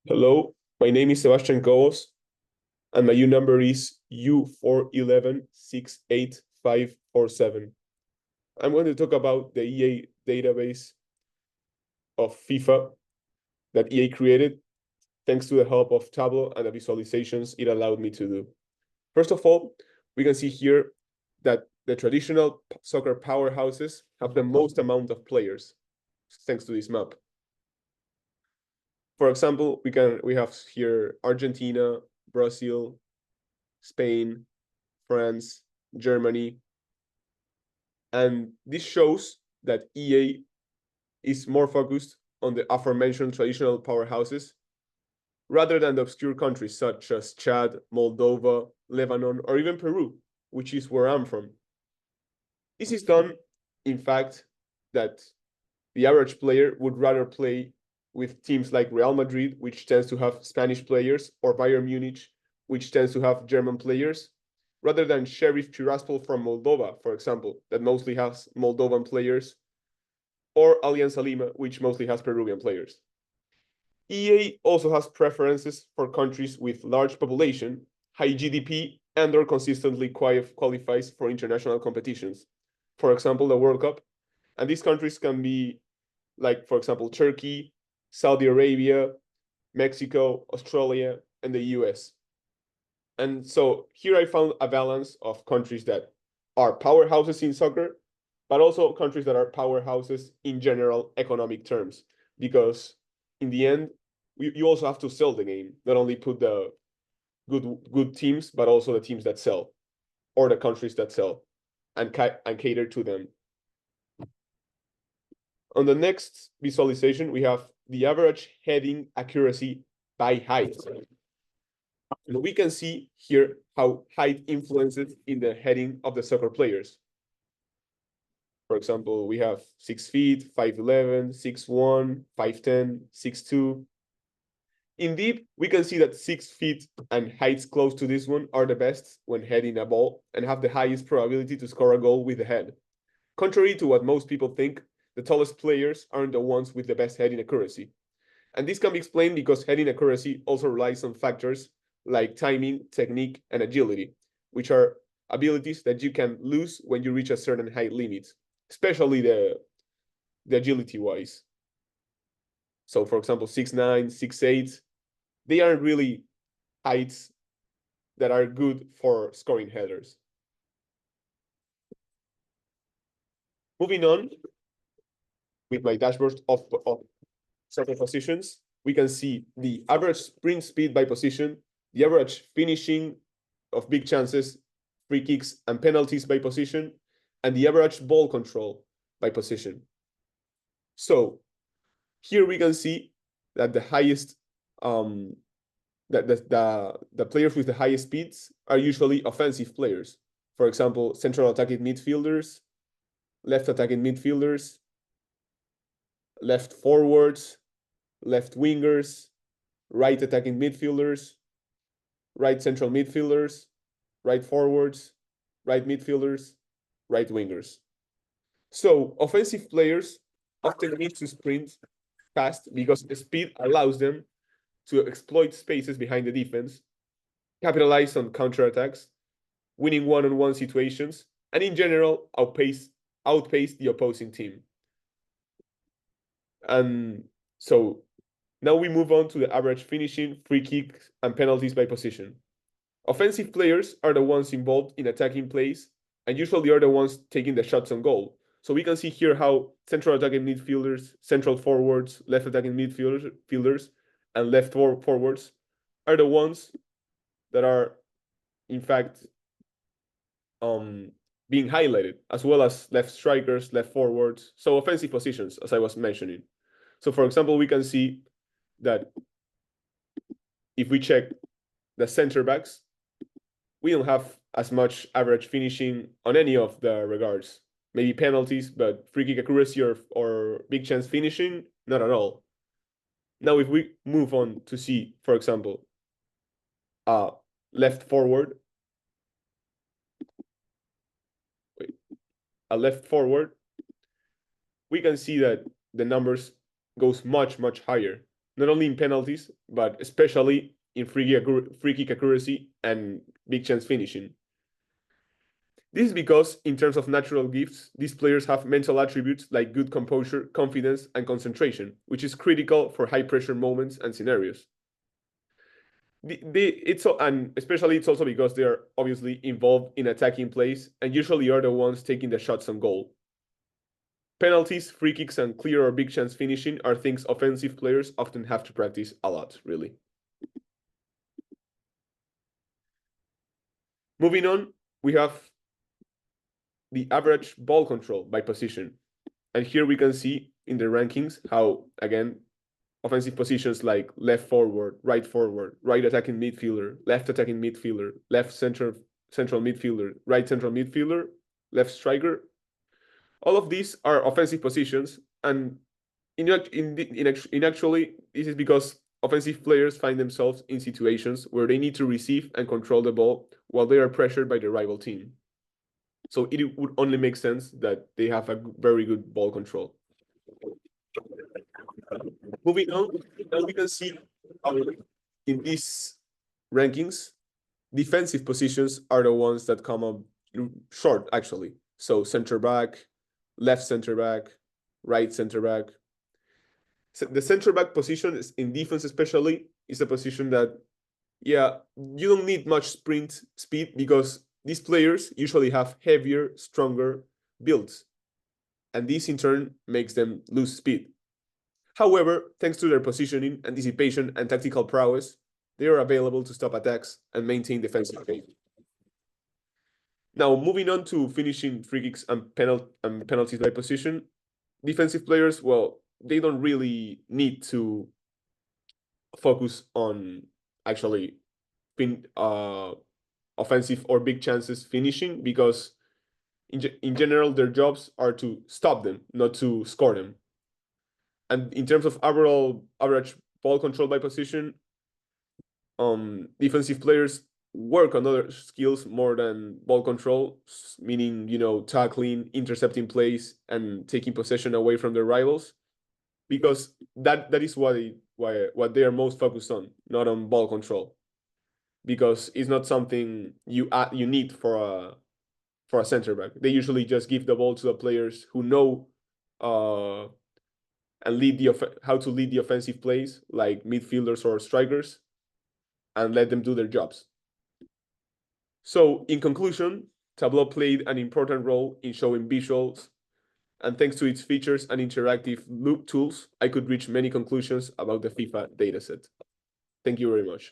Hello, my name is Sebastian Cobos, and my U number is U41168547. I'm going to talk about the EA database of FIFA that EA created thanks to the help of Tableau and the visualizations it allowed me to do. First of all, we can see here that the traditional soccer powerhouses have the most amount of players thanks to this map. For example, we have here Argentina, Brazil, Spain, France, Germany. And this shows that EA is more focused on the aforementioned traditional powerhouses rather than the obscure countries such as Chad, Moldova, Lebanon, or even Peru, which is where I'm from. This is done, in fact, that the average player would rather play with teams like Real Madrid, which tends to have Spanish players, or Bayern Munich, which tends to have German players, rather than Sheriff Tiraspol from Moldova, for example, that mostly has Moldovan players, or Alianza Lima, which mostly has Peruvian players. EA also has preferences for countries with large population, high GDP, and/or consistently qualifies for international competitions. For example, the World Cup. And these countries can be like, for example, Turkey, Saudi Arabia, Mexico, Australia, and the US. And so here I found a balance of countries that are powerhouses in soccer, but also countries that are powerhouses in general economic terms. Because in the end, you also have to sell the game, not only put the good teams, but also the teams that sell or the countries that sell and cater to them. On the next visualization, we have the average heading accuracy by height. And we can see here how height influences in the heading of the soccer players. For example, we have 6 feet, 5'11", 6'1", 5'10", 6'2". Indeed, we can see that 6 feet and heights close to this one are the best when heading a ball and have the highest probability to score a goal with the head. Contrary to what most people think, the tallest players aren't the ones with the best heading accuracy. And this can be explained because heading accuracy also relies on factors like timing, technique, and agility, which are abilities that you can lose when you reach a certain height limit, especially the agility wise. So, for example, 6'9", 6'8", they aren't really heights that are good for scoring headers. Moving on with my dashboard of soccer positions, we can see the average sprint speed by position, the average finishing of big chances, free kicks, and penalties by position, and the average ball control by position. So here we can see that the highest that the players with the highest speeds are usually offensive players. For example, central attacking midfielders, left attacking midfielders, left forwards, left wingers, right attacking midfielders, right central midfielders, right forwards, right midfielders, right wingers. So offensive players often need to sprint fast because the speed allows them to exploit spaces behind the defense, capitalize on counterattacks, winning one-on-one situations, and in general outpace the opposing team. And so now we move on to the average finishing, free kicks, and penalties by position. Offensive players are the ones involved in attacking plays and usually are the ones taking the shots on goal. So we can see here how central attacking midfielders, central forwards, left attacking midfielders, and left forwards are the ones that are, in fact, being highlighted, as well as left strikers, left forwards, so offensive positions, as I was mentioning. So, for example, we can see that if we check the center backs, we don't have as much average finishing on any of the regards. Maybe penalties, but free kick accuracy or big chance finishing, not at all. Now, if we move on to see, for example, left forward, a left forward, we can see that the numbers goes much higher. not only in penalties, but especially in free kick accuracy and big chance finishing. This is because, in terms of natural gifts, these players have mental attributes like good composure, confidence, and concentration, which is critical for high pressure moments and scenarios. And especially it's also because they are obviously involved in attacking plays and usually are the ones taking the shots on goal. Penalties, free kicks, and clear or big chance finishing are things offensive players often have to practice a lot, really. Moving on, we have the average ball control by position. And here we can see in the rankings how, again, offensive positions like left forward, right attacking midfielder, left attacking midfielder, left central midfielder, right central midfielder, left striker. All of these are offensive positions, and in actually this is because offensive players find themselves in situations where they need to receive and control the ball while they are pressured by the rival team. So it would only make sense that they have a very good ball control. Moving on, now we can see in these rankings, defensive positions are the ones that come up short, actually. So center back, left center back, right center back. So the center back position is in defense, especially, is a position that, yeah, you don't need much sprint speed because these players usually have heavier, stronger builds, and this in turn makes them lose speed. However, thanks to their positioning, anticipation, and tactical prowess, they are available to stop attacks and maintain defensive game. Now, moving on to finishing free kicks and penalties by position, defensive players, well, they don't really need to focus on actually offensive or big chances finishing because in general their jobs are to stop them, not to score them. And in terms of overall average ball control by position, defensive players work on other skills more than ball control, meaning tackling, intercepting plays, and taking possession away from their rivals, because that is what they are most focused on, not on ball control, because it's not something you need for a center back. They usually just give the ball to the players who know and how to lead the offensive plays, like midfielders or strikers, and let them do their jobs. So, in conclusion, Tableau played an important role in showing visuals, and thanks to its features and interactive loop tools, I could reach many conclusions about the FIFA dataset. Thank you very much.